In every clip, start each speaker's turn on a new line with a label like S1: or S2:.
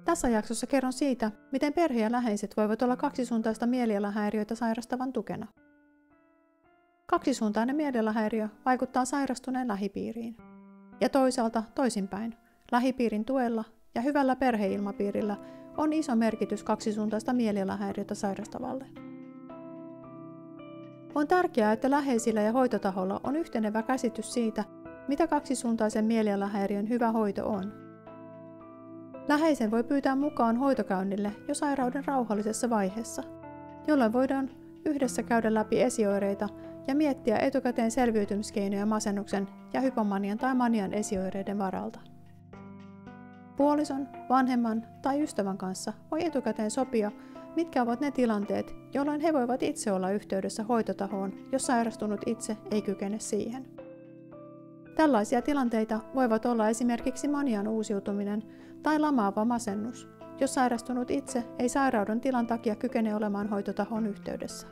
S1: Tässä jaksossa kerron siitä, miten perhe ja läheiset voivat olla kaksisuuntaista mielialahäiriöitä sairastavan tukena. Kaksisuuntainen mielialahäiriö vaikuttaa sairastuneen lähipiiriin. Ja toisaalta toisinpäin, lähipiirin tuella ja hyvällä perheilmapiirillä on iso merkitys kaksisuuntaista mielialahäiriötä sairastavalle. On tärkeää, että läheisillä ja hoitotaholla on yhtenevä käsitys siitä, mitä kaksisuuntaisen mielialahäiriön hyvä hoito on. Läheisen voi pyytää mukaan hoitokäynnille jo sairauden rauhallisessa vaiheessa, jolloin voidaan yhdessä käydä läpi esioireita ja miettiä etukäteen selviytymiskeinoja masennuksen ja hypomanian tai manian esioireiden varalta. Puolison, vanhemman tai ystävän kanssa voi etukäteen sopia, mitkä ovat ne tilanteet, jolloin he voivat itse olla yhteydessä hoitotahoon, jos sairastunut itse ei kykene siihen. Tällaisia tilanteita voivat olla esimerkiksi manian uusiutuminen tai lamaava masennus, jos sairastunut itse ei sairauden tilan takia kykene olemaan hoitotahon yhteydessä.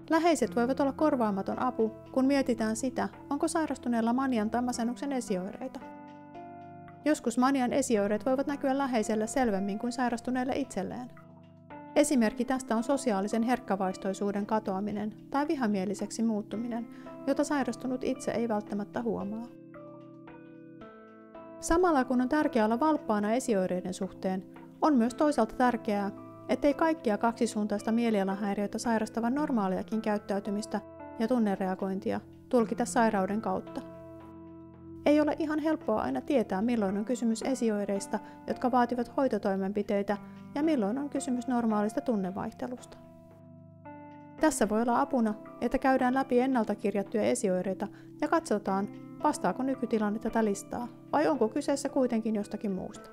S1: Läheiset voivat olla korvaamaton apu, kun mietitään sitä, onko sairastuneella manian tai masennuksen esioireita. Joskus manian esioireet voivat näkyä läheiselle selvemmin kuin sairastuneelle itselleen. Esimerkki tästä on sosiaalisen herkkävaistoisuuden katoaminen tai vihamieliseksi muuttuminen, jota sairastunut itse ei välttämättä huomaa. Samalla kun on tärkeää olla valppaana esioireiden suhteen, on myös toisaalta tärkeää, ettei kaikkia kaksisuuntaista mielialahäiriöitä sairastavan normaaliakin käyttäytymistä ja tunnereagointia tulkita sairauden kautta. Ei ole ihan helppoa aina tietää, milloin on kysymys esioireista, jotka vaativat hoitotoimenpiteitä, ja milloin on kysymys normaalista tunnevaihtelusta. Tässä voi olla apuna, että käydään läpi ennalta kirjattuja esioireita ja katsotaan, vastaako nykytilanne tätä listaa, vai onko kyseessä kuitenkin jostakin muusta.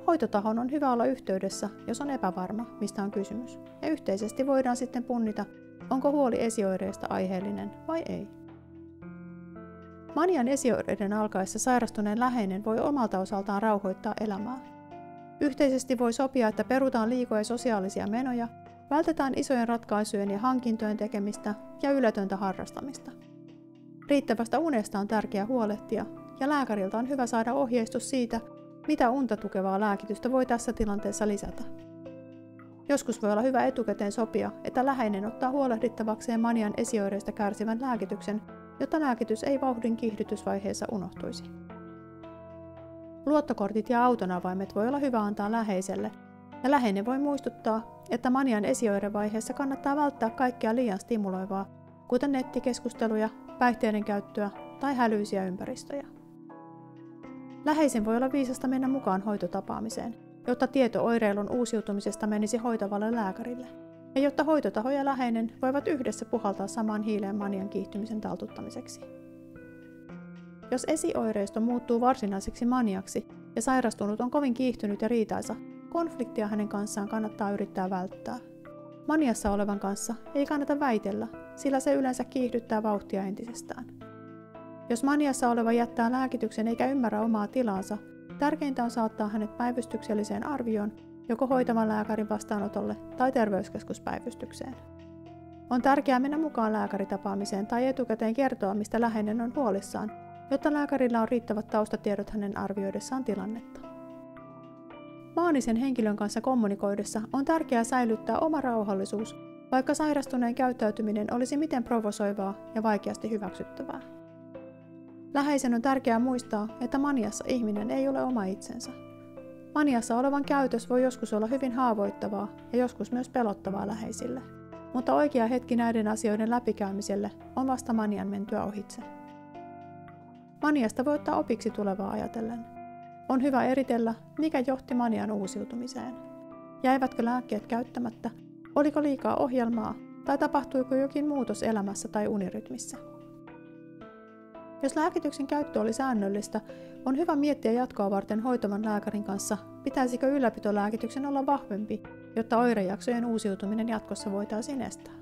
S1: Hoitotahon on hyvä olla yhteydessä, jos on epävarma, mistä on kysymys, ja yhteisesti voidaan sitten punnita, onko huoli esioireista aiheellinen vai ei. Manian esioireiden alkaessa sairastuneen läheinen voi omalta osaltaan rauhoittaa elämää. Yhteisesti voi sopia, että perutaan liikoja sosiaalisia menoja, vältetään isojen ratkaisujen ja hankintojen tekemistä ja yletöntä harrastamista. Riittävästä unesta on tärkeää huolehtia, ja lääkäriltä on hyvä saada ohjeistus siitä, mitä unta tukevaa lääkitystä voi tässä tilanteessa lisätä. Joskus voi olla hyvä etukäteen sopia, että läheinen ottaa huolehdittavakseen manian esioireista kärsivän lääkityksen, jotta lääkitys ei vauhdin kiihdytysvaiheessa unohtuisi. Luottokortit ja auton avaimet voi olla hyvä antaa läheiselle, ja läheinen voi muistuttaa, että manian esioirevaiheessa kannattaa välttää kaikkea liian stimuloivaa, kuten nettikeskusteluja, päihteiden käyttöä tai hälyisiä ympäristöjä. Läheisen voi olla viisasta mennä mukaan hoitotapaamiseen, jotta tieto oireilun uusiutumisesta menisi hoitavalle lääkärille, ja jotta hoitotaho ja läheinen voivat yhdessä puhaltaa samaan hiileen manian kiihtymisen taltuttamiseksi. Jos esioireisto muuttuu varsinaiseksi maniaksi ja sairastunut on kovin kiihtynyt ja riitaisa, konfliktia hänen kanssaan kannattaa yrittää välttää. Maniassa olevan kanssa ei kannata väitellä, sillä se yleensä kiihdyttää vauhtia entisestään. Jos maniassa oleva jättää lääkityksen eikä ymmärrä omaa tilaansa, tärkeintä on saattaa hänet päivystykselliseen arvioon, joko hoitavan lääkärin vastaanotolle tai terveyskeskuspäivystykseen. On tärkeää mennä mukaan lääkäritapaamiseen tai etukäteen kertoa, mistä läheinen on huolissaan, jotta lääkärillä on riittävät taustatiedot hänen arvioidessaan tilannetta. Maanisen henkilön kanssa kommunikoidessa on tärkeää säilyttää oma rauhallisuus, vaikka sairastuneen käyttäytyminen olisi miten provosoivaa ja vaikeasti hyväksyttävää. Läheisen on tärkeää muistaa, että maniassa ihminen ei ole oma itsensä. Maniassa olevan käytös voi joskus olla hyvin haavoittavaa ja joskus myös pelottavaa läheisille, mutta oikea hetki näiden asioiden läpikäymiselle on vasta manian mentyä ohitse. Maniasta voi ottaa opiksi tulevaa ajatellen. On hyvä eritellä, mikä johti manian uusiutumiseen. Jäivätkö lääkkeet käyttämättä, oliko liikaa ohjelmaa tai tapahtuiko jokin muutos elämässä tai unirytmissä. Jos lääkityksen käyttö oli säännöllistä, on hyvä miettiä jatkoa varten hoitavan lääkärin kanssa, pitäisikö ylläpitolääkityksen olla vahvempi, jotta oirejaksojen uusiutuminen jatkossa voitaisiin estää.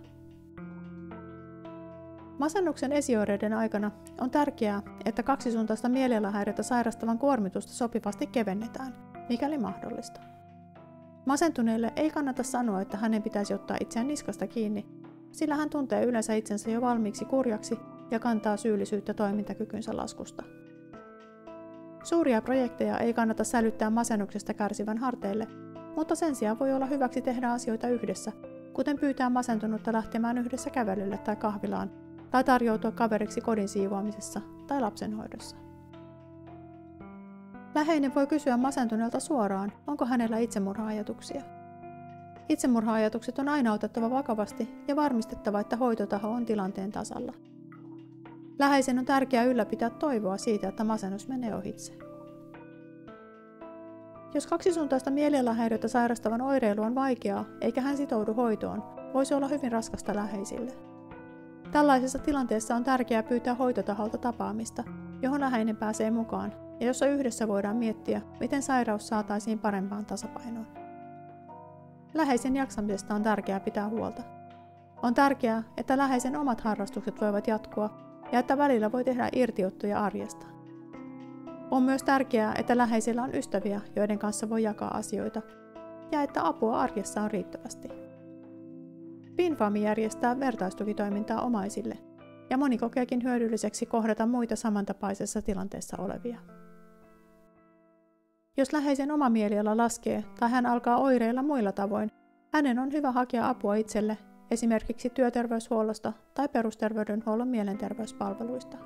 S1: Masennuksen esioireiden aikana on tärkeää, että kaksisuuntaista mielialahäiriötä sairastavan kuormitusta sopivasti kevennetään, mikäli mahdollista. Masentuneelle ei kannata sanoa, että hänen pitäisi ottaa itseään niskasta kiinni, sillä hän tuntee yleensä itsensä jo valmiiksi kurjaksi ja kantaa syyllisyyttä toimintakykynsä laskusta. Suuria projekteja ei kannata sälyttää masennuksesta kärsivän harteille, mutta sen sijaan voi olla hyväksi tehdä asioita yhdessä, kuten pyytää masentunutta lähtemään yhdessä kävelylle tai kahvilaan, tai tarjoutua kaveriksi kodin siivoamisessa tai lapsenhoidossa. Läheinen voi kysyä masentuneelta suoraan, onko hänellä itsemurha-ajatuksia. Itsemurha-ajatukset on aina otettava vakavasti ja varmistettava, että hoitotaho on tilanteen tasalla. Läheisen on tärkeää ylläpitää toivoa siitä, että masennus menee ohitse. Jos kaksisuuntaista mielialahäiriötä sairastavan oireilu on vaikeaa eikä hän sitoudu hoitoon, voisi olla hyvin raskasta läheisille. Tällaisessa tilanteessa on tärkeää pyytää hoitotaholta tapaamista, johon läheinen pääsee mukaan ja jossa yhdessä voidaan miettiä, miten sairaus saataisiin parempaan tasapainoon. Läheisen jaksamisesta on tärkeää pitää huolta. On tärkeää, että läheisen omat harrastukset voivat jatkua ja että välillä voi tehdä irtiottoja arjesta. On myös tärkeää, että läheisillä on ystäviä, joiden kanssa voi jakaa asioita, ja että apua arjessa on riittävästi. Pinfami järjestää vertaistukitoimintaa omaisille, ja moni kokeekin hyödylliseksi kohdata muita samantapaisessa tilanteessa olevia. Jos läheisen oma mieliala laskee tai hän alkaa oireilla muilla tavoin, hänen on hyvä hakea apua itselle, esimerkiksi työterveyshuollosta tai perusterveydenhuollon mielenterveyspalveluista.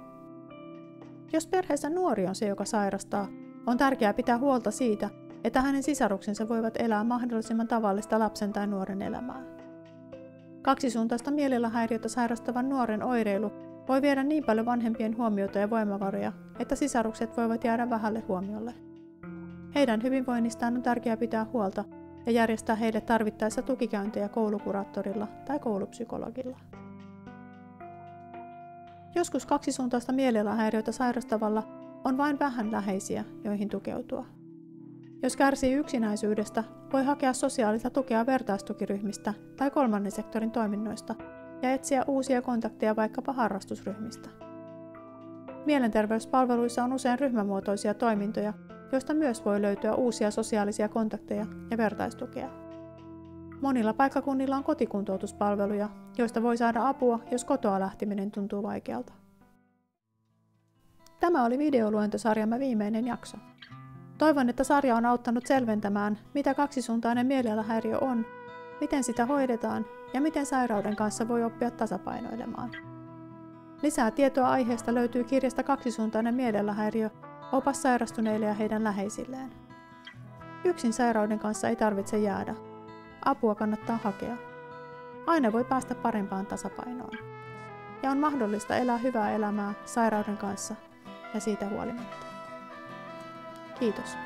S1: Jos perheessä nuori on se, joka sairastaa, on tärkeää pitää huolta siitä, että hänen sisaruksensa voivat elää mahdollisimman tavallista lapsen tai nuoren elämää. Kaksisuuntaista mielialahäiriötä sairastavan nuoren oireilu voi viedä niin paljon vanhempien huomiota ja voimavaroja, että sisarukset voivat jäädä vähälle huomiolle. Heidän hyvinvoinnistaan on tärkeää pitää huolta ja järjestää heille tarvittaessa tukikäyntejä koulukuraattorilla tai koulupsykologilla. Joskus kaksisuuntaista mielialahäiriötä sairastavalla on vain vähän läheisiä, joihin tukeutua. Jos kärsii yksinäisyydestä, voi hakea sosiaalista tukea vertaistukiryhmistä tai kolmannen sektorin toiminnoista ja etsiä uusia kontakteja vaikkapa harrastusryhmistä. Mielenterveyspalveluissa on usein ryhmämuotoisia toimintoja, joista myös voi löytyä uusia sosiaalisia kontakteja ja vertaistukea. Monilla paikkakunnilla on kotikuntoutuspalveluja, joista voi saada apua, jos kotoa lähteminen tuntuu vaikealta. Tämä oli videoluentosarjamme viimeinen jakso. Toivon, että sarja on auttanut selventämään, mitä kaksisuuntainen mielialahäiriö on, miten sitä hoidetaan ja miten sairauden kanssa voi oppia tasapainoilemaan. Lisää tietoa aiheesta löytyy kirjasta Kaksisuuntainen mielialahäiriö, opas sairastuneille ja heidän läheisilleen. Yksin sairauden kanssa ei tarvitse jäädä. Apua kannattaa hakea. Aina voi päästä parempaan tasapainoon. Ja on mahdollista elää hyvää elämää sairauden kanssa ja siitä huolimatta. Kiitos.